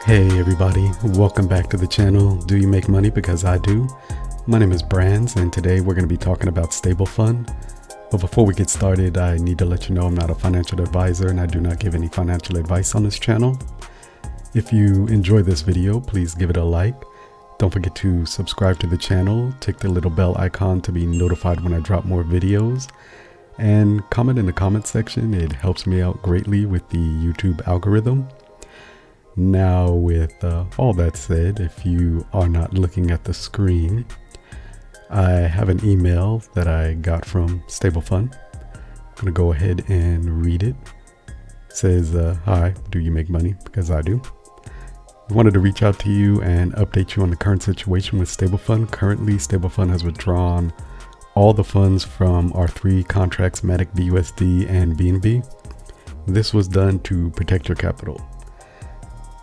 Hey everybody, welcome back to the channel. Do you make money? Because I do. My name is Brands and today we're going to be talking about StableFund. But before we get started, I need to let you know I'm not a financial advisor and I do not give any financial advice on this channel. If you enjoy this video, please give it a like. Don't forget to subscribe to the channel, tick the little bell icon to be notified when I drop more videos, and comment in the comment section. It helps me out greatly with the YouTube algorithm. Now with all that said, if you are not looking at the screen, I have an email that I got from StableFund. I'm going to go ahead and read it. It says, hi, do you make money? Because I do. I wanted to reach out to you and update you on the current situation with StableFund. Currently, StableFund has withdrawn all the funds from our three contracts, matic, BUSD, and BNB. This was done to protect your capital.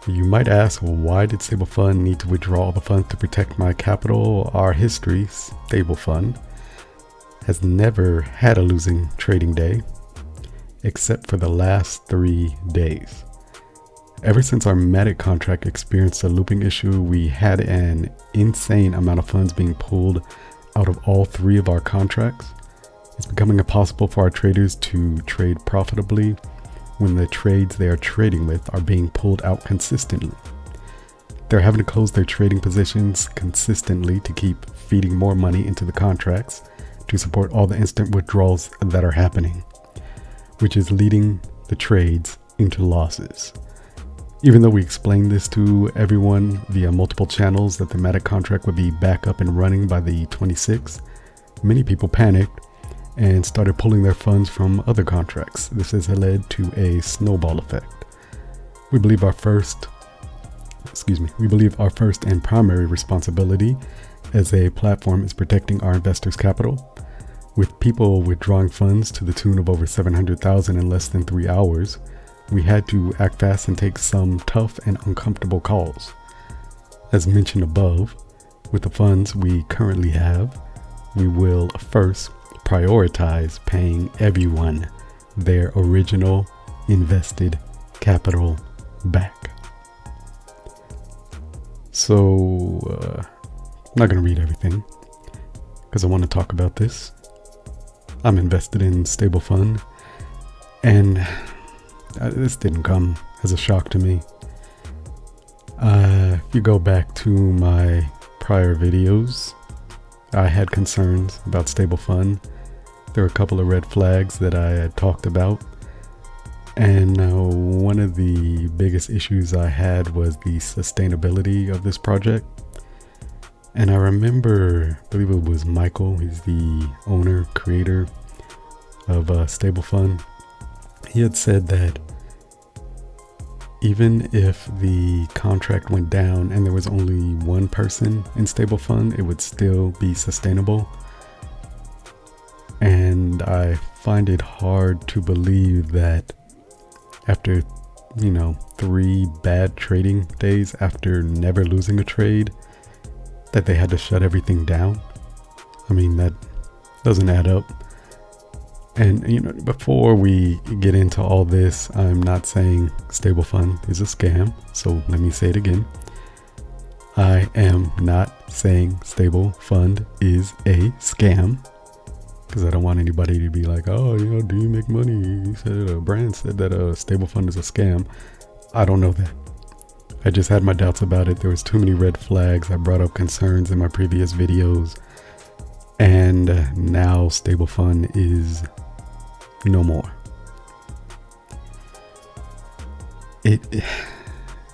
You might ask, why did StableFund need to withdraw all the funds to protect my capital? Our history, StableFund, has never had a losing trading day, except for the last 3 days. Ever since our matic contract experienced a looping issue, we had an insane amount of funds being pulled out of all three of our contracts. It's becoming impossible for our traders to trade profitably when the trades they are trading with are being pulled out consistently. They're having to close their trading positions consistently to keep feeding more money into the contracts to support all the instant withdrawals that are happening, which is leading the trades into losses. Even though we explained this to everyone via multiple channels that the matic contract would be back up and running by the 26th, many people panicked and started pulling their funds from other contracts. This has led to a snowball effect. We believe our first and primary responsibility as a platform is protecting our investors' capital. With people withdrawing funds to the tune of over 700,000 in less than 3 hours, we had to act fast and take some tough and uncomfortable calls. As mentioned above, with the funds we currently have, we will first prioritize paying everyone their original invested capital back. So, I'm not going to read everything because I want to talk about this. I'm invested in StableFund, and this didn't come as a shock to me. If you go back to my prior videos, I had concerns about StableFund. There were a couple of red flags that I had talked about, and one of the biggest issues I had was the sustainability of this project. And I remember, I believe it was Michael, he's the owner, creator of StableFund. He had said that even if the contract went down and there was only one person in StableFund, it would still be sustainable. And I find it hard to believe that after, 3 bad trading days after never losing a trade, that they had to shut everything down. I mean, that doesn't add up. And, before we get into all this, I'm not saying StableFund is a scam. So let me say it again. I am not saying StableFund is a scam, because I don't want anybody to be like, oh, do you make money? You said Brand said that StableFund is a scam. I don't know that. I just had my doubts about it. There was too many red flags. I brought up concerns in my previous videos, and now StableFund is no more.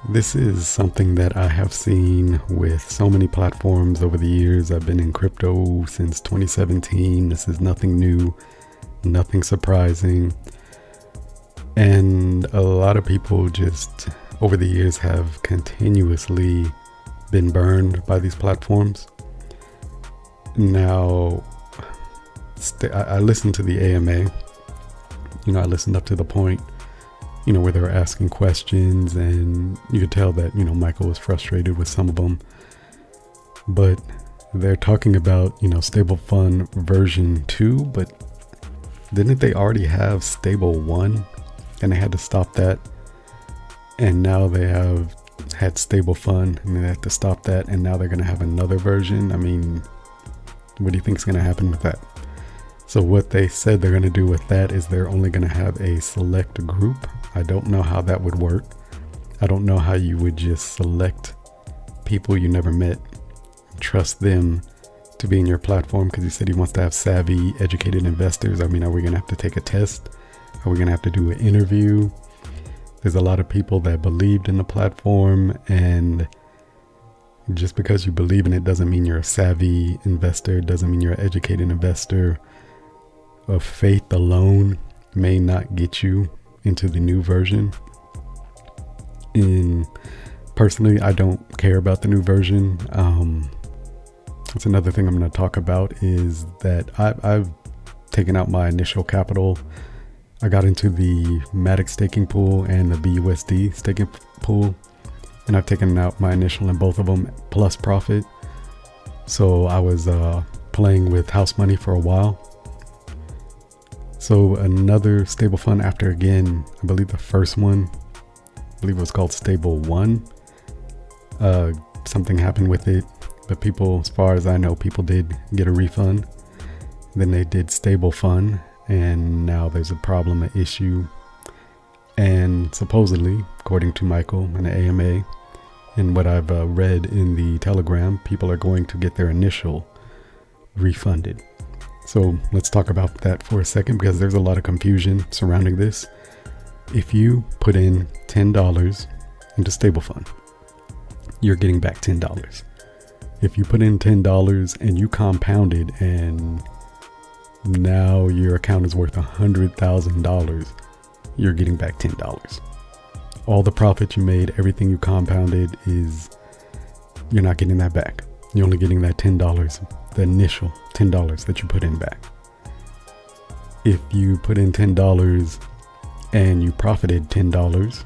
This is something that I have seen with so many platforms over the years. I've been in crypto since 2017. This is nothing new, nothing surprising. And a lot of people just over the years have continuously been burned by these platforms. Now, I listened to the AMA. I listened up to the point where they were asking questions, and you could tell that, Michael was frustrated with some of them. But they're talking about, StableFund version 2, but didn't they already have Stable 1 and they had to stop that? And now they have had StableFund and they had to stop that, and now they're going to have another version. I mean, what do you think is going to happen with that? So what they said they're going to do with that is they're only going to have a select group. I don't know how that would work. I don't know how you would just select people you never met, trust them to be in your platform, because he said he wants to have savvy, educated investors. I mean, are we going to have to take a test? Are we going to have to do an interview? There's a lot of people that believed in the platform, and just because you believe in it doesn't mean you're a savvy investor, doesn't mean you're an educated investor. Of faith alone may not get you into the new version. And personally, I don't care about the new version. That's another thing I'm going to talk about, is that I've taken out my initial capital. I got into the matic staking pool and the BUSD staking pool, and I've taken out my initial in both of them plus profit. So I was playing with house money for a while. So another stable fund after, again, I believe the first one, I believe it was called Stable One. Something happened with it, but people, as far as I know, people did get a refund. Then they did StableFund, and now there's a problem, an issue. And supposedly, according to Michael and the AMA, and what I've read in the Telegram, people are going to get their initial refunded. So let's talk about that for a second, because there's a lot of confusion surrounding this. If you put in $10 into StableFund, you're getting back $10. If you put in $10 and you compounded, and now your account is worth $100,000, you're getting back $10. All the profit you made, everything you compounded, you're not getting that back. You're only getting that $10, the initial $10 that you put in back. If you put in $10 and you profited $10,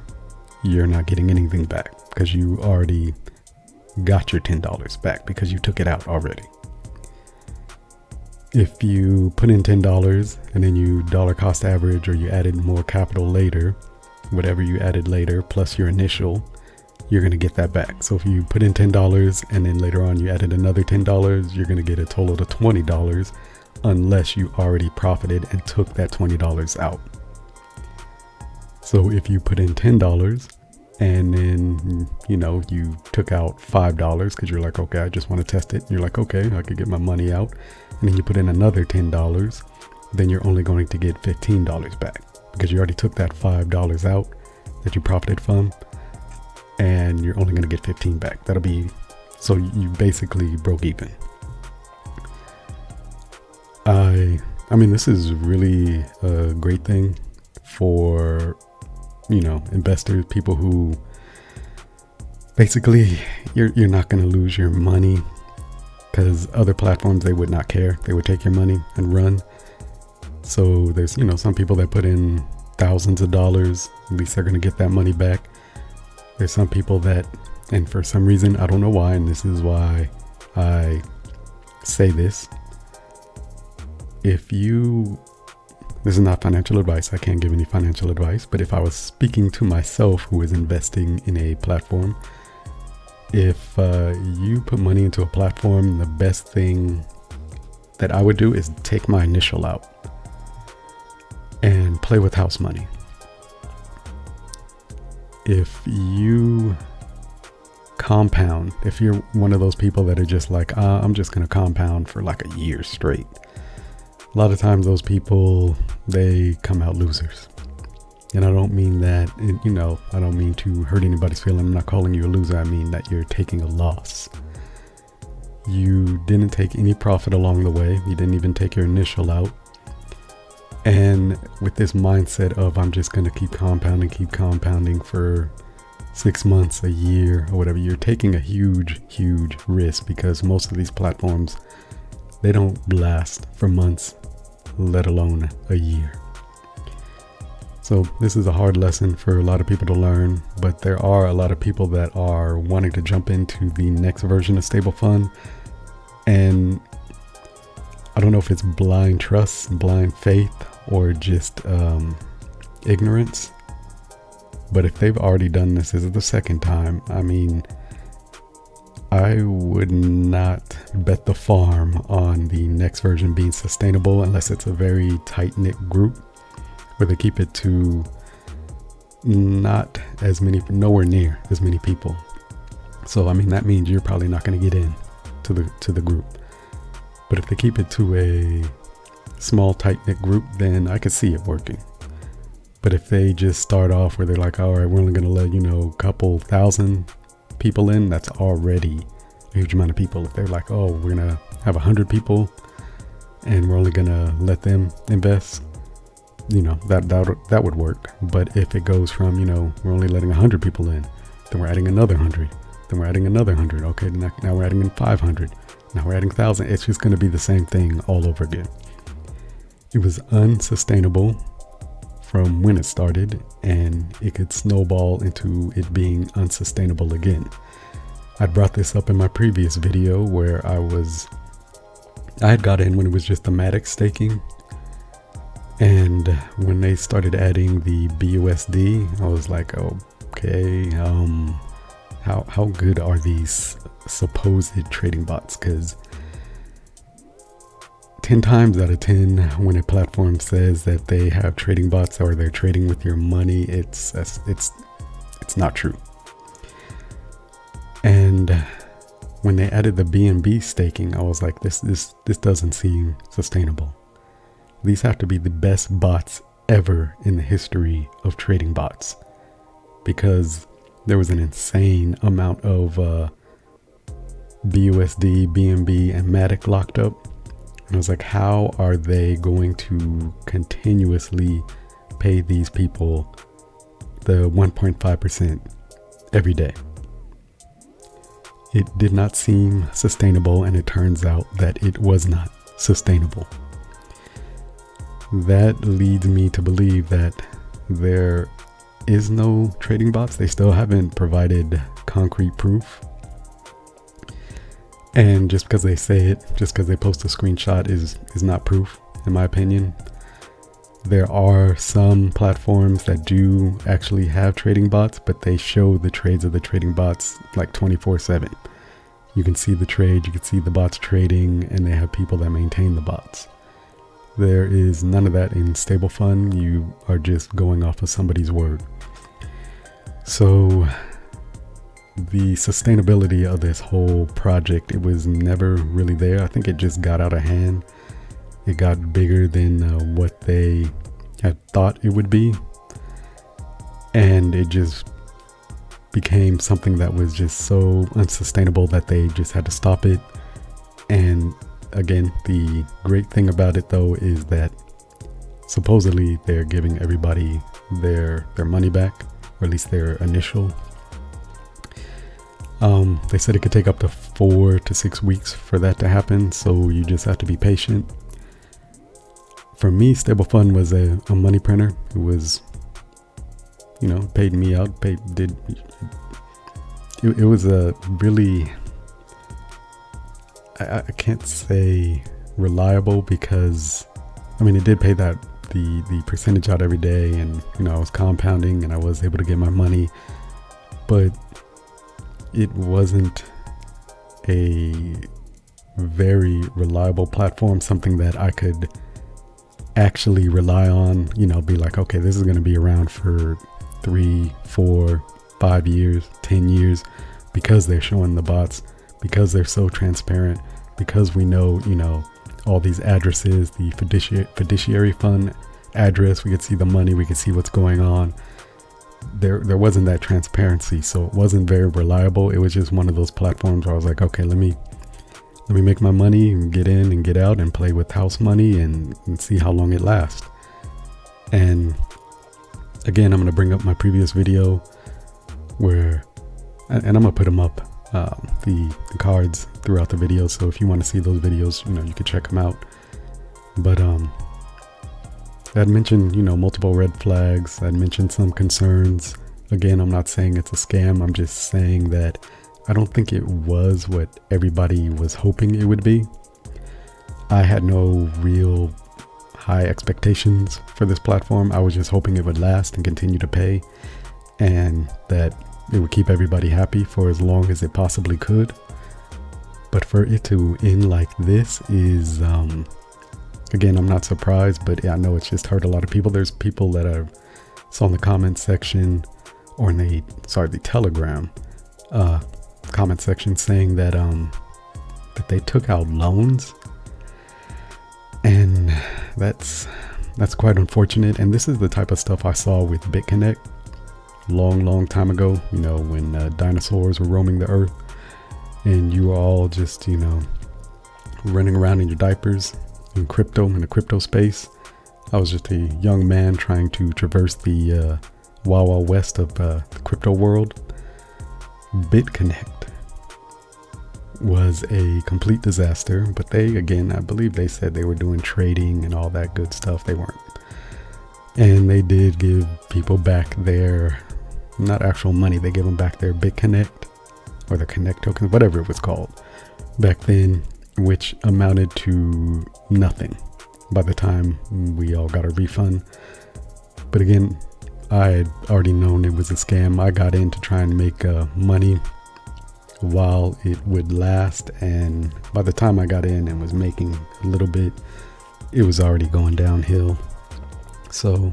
you're not getting anything back, because you already got your $10 back because you took it out already. If you put in $10 and then you dollar cost average, or you added more capital later, whatever you added later plus your initial, you're going to get that back. So if you put in $10 and then later on you added another $10, you're going to get a total of $20, unless you already profited and took that $20 out. So if you put in $10 and then, you took out $5 because you're like, okay, I just want to test it. And you're like, okay, I could get my money out. And then you put in another $10, then you're only going to get $15 back, because you already took that $5 out that you profited from, and you're only going to get 15 back. That'll be, so you basically broke even. I mean, this is really a great thing for, investors, people who basically you're not going to lose your money, because other platforms, they would not care. They would take your money and run. So there's, some people that put in thousands of dollars, at least they're going to get that money back. There's some people that, and for some reason, I don't know why, and this is why I say this. This is not financial advice. I can't give any financial advice, but if I was speaking to myself who is investing in a platform, if you put money into a platform, the best thing that I would do is take my initial out and play with house money. If you compound, if you're one of those people that are just like, I'm just going to compound for like a year straight, a lot of times those people, they come out losers. And I don't mean that, I don't mean to hurt anybody's feeling. I'm not calling you a loser. I mean that you're taking a loss. You didn't take any profit along the way. You didn't even take your initial out. And with this mindset of, I'm just going to keep compounding for 6 months, a year, or whatever, you're taking a huge, huge risk, because most of these platforms, they don't last for months, let alone a year. So this is a hard lesson for a lot of people to learn, but there are a lot of people that are wanting to jump into the next version of StableFund. And I don't know if it's blind trust, blind faith, or just ignorance. But if they've already done this is the second time, I mean, I would not bet the farm on the next version being sustainable unless it's a very tight-knit group where they keep it to not as many, nowhere near as many people. So I mean, that means you're probably not going to get in to the group. But if they keep it to a small tight-knit group, then I could see it working. But if they just start off where they're like, all right, we're only going to let, a couple thousand people in, that's already a huge amount of people. If they're like, oh, we're going to have 100 people and we're only going to let them invest, that would work. But if it goes from, we're only letting 100 people in, then we're adding another 100, then we're adding another 100. Okay, now we're adding in 500. Now we're adding 1,000. It's just going to be the same thing all over again. It was unsustainable from when it started, and it could snowball into it being unsustainable again. I brought this up in my previous video where I had got in when it was just the matic staking. And when they started adding the BUSD, I was like, okay, how good are these supposed trading bots? Because 10 times out of 10, when a platform says that they have trading bots or they're trading with your money, it's not true. And when they added the BNB staking, I was like, this doesn't seem sustainable. These have to be the best bots ever in the history of trading bots, because there was an insane amount of BUSD, BNB, and matic locked up. And I was like, how are they going to continuously pay these people the 1.5% every day? It did not seem sustainable, and it turns out that it was not sustainable. That leads me to believe that there is no trading bots. They still haven't provided concrete proof. And just because they say it, just because they post a screenshot is not proof, in my opinion. There are some platforms that do actually have trading bots, but they show the trades of the trading bots like 24/7. You can see the trade, you can see the bots trading, and they have people that maintain the bots. There is none of that in StableFund. You are just going off of somebody's word. So the sustainability of this whole project, it was never really there. I think it just got out of hand. It got bigger than what they had thought it would be. And it just became something that was just so unsustainable that they just had to stop it. And again, the great thing about it though is that supposedly they're giving everybody their money back, or at least their initial. They said it could take up to 4 to 6 weeks for that to happen, so you just have to be patient. For me, StableFund was a money printer. It was, paid me out. It was a really, I can't say reliable, because it did pay that the percentage out every day, and I was compounding and I was able to get my money, but it wasn't a very reliable platform, something that I could actually rely on, be like, okay, this is going to be around for 3, 4, 5 years, 10 years, because they're showing the bots, because they're so transparent, because we know, all these addresses, the fiduciary fund address, we could see the money, we could see what's going on. There wasn't that transparency, so it wasn't very reliable. It was just one of those platforms where I was like, okay, let me make my money and get in and get out and play with house money and see how long it lasts. And again, I'm going to bring up my previous video where, and I'm going to put them up, the cards throughout the video. So if you want to see those videos, you can check them out. But I'd mentioned, multiple red flags. I'd mentioned some concerns. Again, I'm not saying it's a scam. I'm just saying that I don't think it was what everybody was hoping it would be. I had no real high expectations for this platform. I was just hoping it would last and continue to pay. and that it would keep everybody happy for as long as it possibly could. But for it to end like this is, again, I'm not surprised, but I know it's just hurt a lot of people. There's people that I saw in the comment section, or in the Telegram comment section, saying that that they took out loans, and that's quite unfortunate. And this is the type of stuff I saw with BitConnect long time ago, when dinosaurs were roaming the earth and you were all just running around in your diapers in the crypto space. I was just a young man trying to traverse the wild west of the crypto world. BitConnect was a complete disaster, but they, again, I believe they said they were doing trading and all that good stuff. They weren't. And they did give people back their, not actual money, they gave them back their BitConnect or the Connect tokens, whatever it was called back then, which amounted to nothing by the time we all got a refund. But again, I had already known it was a scam. I got in to try and make money while it would last, and by the time I got in and was making a little bit, it was already going downhill. So,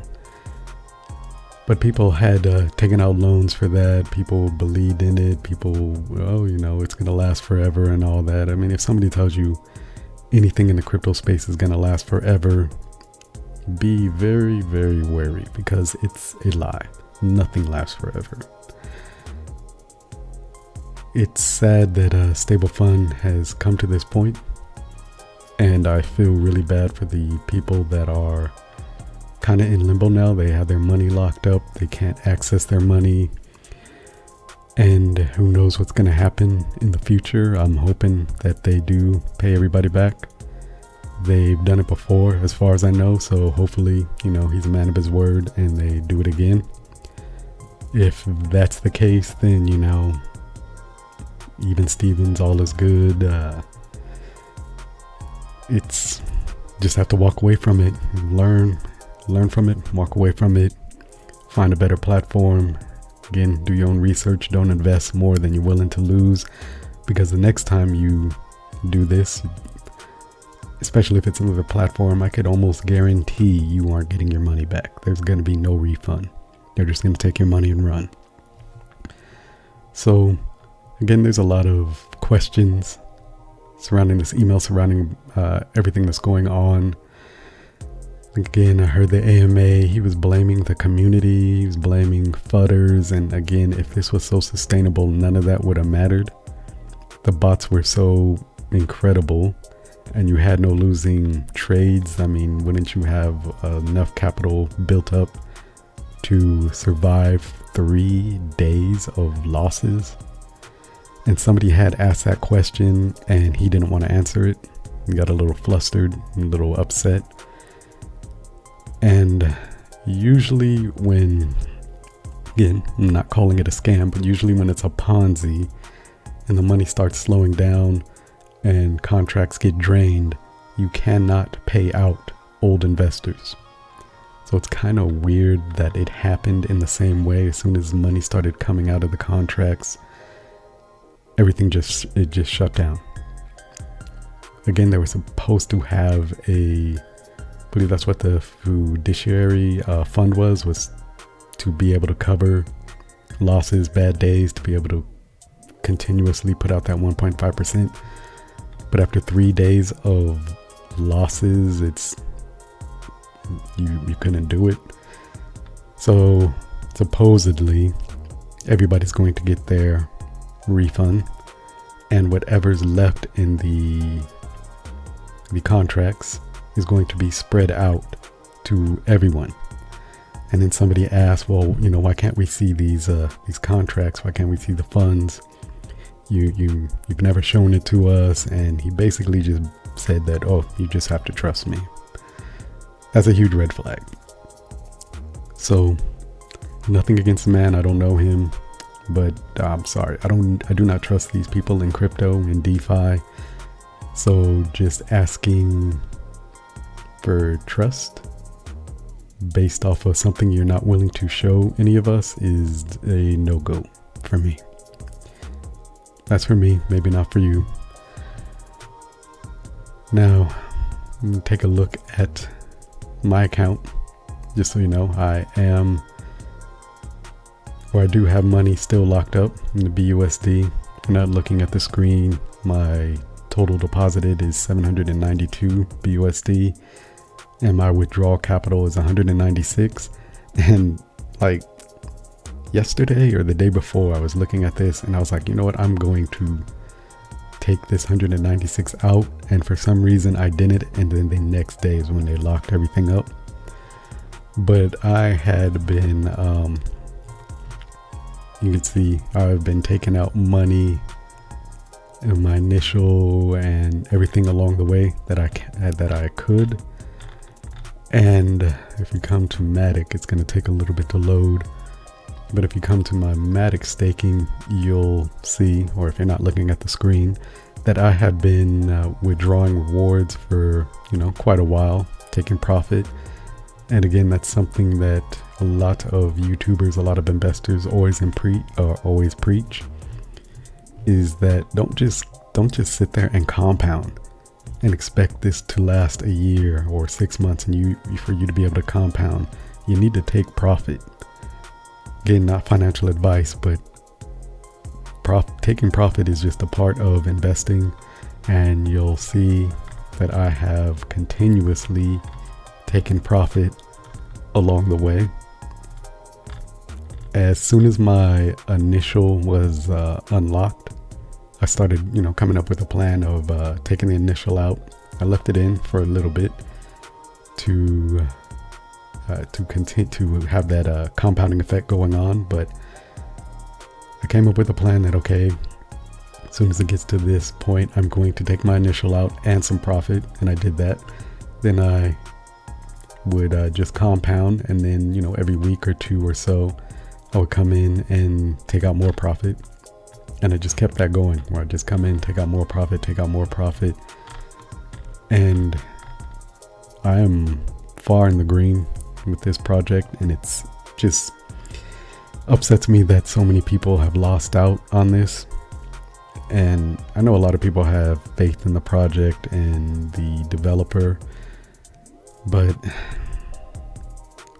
but people had taken out loans for that. People believed in it. People, it's going to last forever and all that. I mean, if somebody tells you anything in the crypto space is going to last forever, be very, very wary, because it's a lie. Nothing lasts forever. It's sad that StableFund has come to this point, and I feel really bad for the people that are kind of in limbo now. They have their money locked up. They can't access their money, and who knows what's going to happen in the future. I'm hoping that they do pay everybody back. They've done it before, as far as I know, so hopefully, he's a man of his word and they do it again. If that's the case, then, even Stevens, all is good. It's just have to walk away from it, learn from it, walk away from it, find a better platform. Again, do your own research. Don't invest more than you're willing to lose, because the next time you do this, especially if it's another platform, I could almost guarantee you aren't getting your money back. There's going to be no refund. They're just going to take your money and run. So again, there's a lot of questions surrounding this email, surrounding everything that's going on. Again, I heard the AMA, he was blaming the community, he was blaming fudders. And again, if this was so sustainable, none of that would have mattered. The bots were so incredible and you had no losing trades. I mean, wouldn't you have enough capital built up to survive 3 days of losses? And somebody had asked that question and he didn't want to answer it. He got a little flustered, a little upset. And usually when, again, I'm not calling it a scam, but usually when it's a Ponzi and the money starts slowing down and contracts get drained, you cannot pay out old investors. So it's kind of weird that it happened in the same way. As soon as money started coming out of the contracts, everything just shut down. Again, they were supposed to have I believe that's what the fiduciary fund was to be able to cover losses, bad days, to be able to continuously put out that 1.5%. But after 3 days of losses, you couldn't do it. So supposedly everybody's going to get their refund, and whatever's left in the contracts is going to be spread out to everyone. And then somebody asked, well, why can't we see these contracts? Why can't we see the funds? You've never shown it to us. And he basically just said that, oh, you just have to trust me. That's a huge red flag. So nothing against the man. I don't know him, but I'm sorry. I do not trust these people in crypto and DeFi. So just asking for trust based off of something you're not willing to show any of us is a no-go for me. That's for me, maybe not for you. Now, take a look at my account. Just so you know, I do have money still locked up in the BUSD. If you're not looking at the screen, my total deposited is 792 BUSD and my withdrawal capital is 196. And like yesterday or the day before, I was looking at this and I was like, you know what, I'm going to take this 196 out, and for some reason I didn't, and then the next day is when they locked everything up. But I had been you can see I've been taking out money in my initial and everything along the way that I could. And if you come to matic, it's going to take a little bit to load. But if you come to my matic staking, you'll see, or if you're not looking at the screen, that I have been withdrawing rewards for quite a while, taking profit. And again, that's something that a lot of YouTubers, a lot of investors always preach, is that don't just sit there and compound and expect this to last a year or 6 months and for you to be able to compound. You need to take profit. Again, not financial advice, but taking profit is just a part of investing, and you'll see that I have continuously taken profit along the way. As soon as my initial was unlocked, I started coming up with a plan of taking the initial out. I left it in for a little bit to continue to have that compounding effect going on, but I came up with a plan that, okay, as soon as it gets to this point, I'm going to take my initial out and some profit, and I did that. Then I would just compound, and then every week or two or so I would come in and take out more profit, and I just kept that going, where I just come in, take out more profit, and I am far in the green with this project, and it's just upsets me that so many people have lost out on this. And I know a lot of people have faith in the project and the developer, but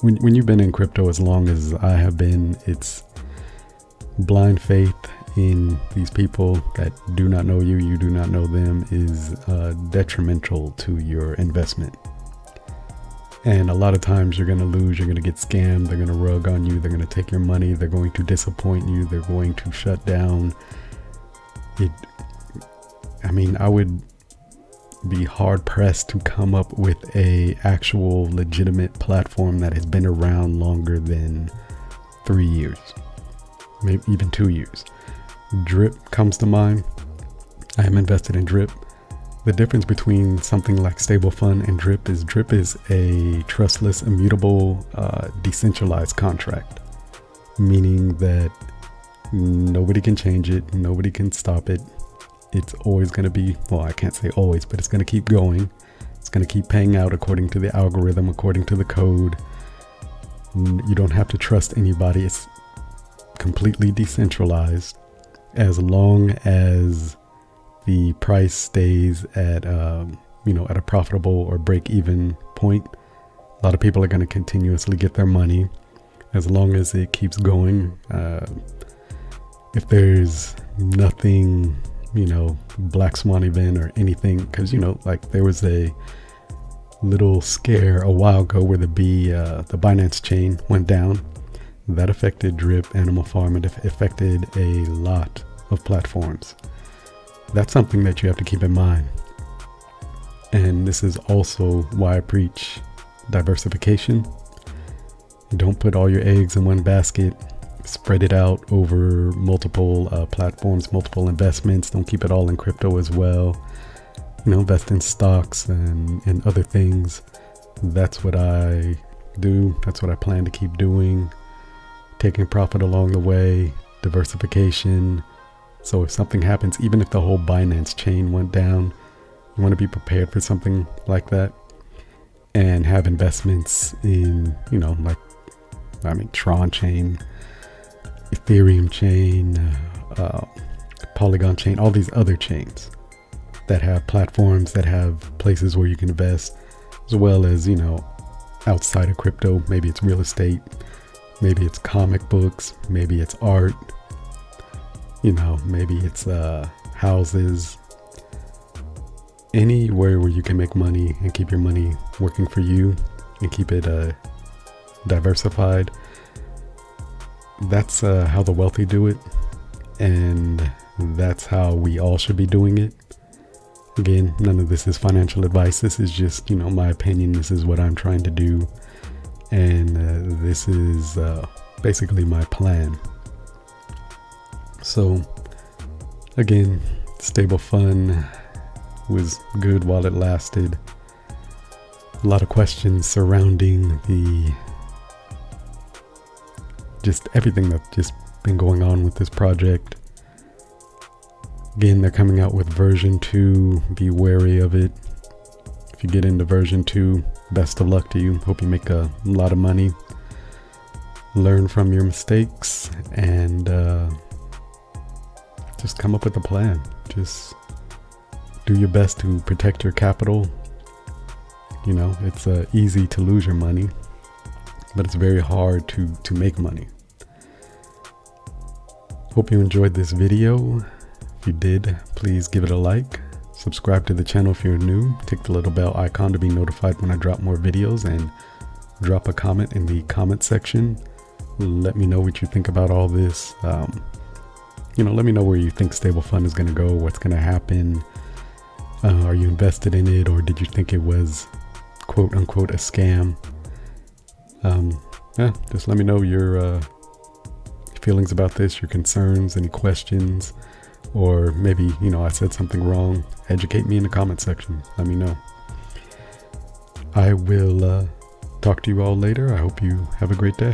when you've been in crypto as long as I have been, it's blind faith in these people that do not know you, you do not know them, is detrimental to your investment. And a lot of times you're going to lose, you're going to get scammed, they're going to rug on you, they're going to take your money, they're going to disappoint you, they're going to shut down. I would be hard pressed to come up with a actual legitimate platform that has been around longer than 3 years, maybe even 2 years. Drip comes to mind. I am invested in Drip. The difference between something like StableFund and Drip is a trustless, immutable, decentralized contract, meaning that nobody can change it, nobody can stop it. It's always going to be, well, I can't say always, but it's going to keep going. It's going to keep paying out according to the algorithm, according to the code. You don't have to trust anybody. It's completely decentralized as long as the price stays at at a profitable or break-even point. A lot of people are going to continuously get their money as long as it keeps going. If there's nothing, black swan event or anything, because there was a little scare a while ago where the Binance chain went down. That affected Drip, Animal Farm, and it affected a lot of platforms. That's something that you have to keep in mind. And this is also why I preach diversification. Don't put all your eggs in one basket. Spread it out over multiple platforms, multiple investments. Don't keep it all in crypto as well. Invest in stocks and other things. That's what I do. That's what I plan to keep doing. Taking profit along the way, diversification. So if something happens, even if the whole Binance chain went down, you want to be prepared for something like that. and have investments in, Tron chain, Ethereum chain, Polygon chain, all these other chains that have platforms, that have places where you can invest, as well as, outside of crypto. Maybe it's real estate, maybe it's comic books, maybe it's art, maybe it's houses, anywhere where you can make money and keep your money working for you and keep it diversified. That's how the wealthy do it, and that's how we all should be doing it. Again, none of this is financial advice. This is just, my opinion. This is what I'm trying to do, and this is basically my plan. So again, StableFund was good while it lasted. A lot of questions surrounding just everything that's just been going on with this project. Again, they're coming out with version 2. Be wary of it. If you get into version 2, best of luck to you. Hope you make a lot of money. Learn from your mistakes and just come up with a plan. Just do your best to protect your capital. It's easy to lose your money, but it's very hard to make money. Hope you enjoyed this video. If you did, please give it a like. Subscribe to the channel if you're new. Tick the little bell icon to be notified when I drop more videos, and drop a comment in the comment section. Let me know what you think about all this. Let me know where you think StableFund is going to go, what's going to happen. Are you invested in it, or did you think it was quote unquote a scam? Just let me know your feelings about this, your concerns, any questions, or maybe, I said something wrong. Educate me in the comment section. Let me know. I will talk to you all later. I hope you have a great day.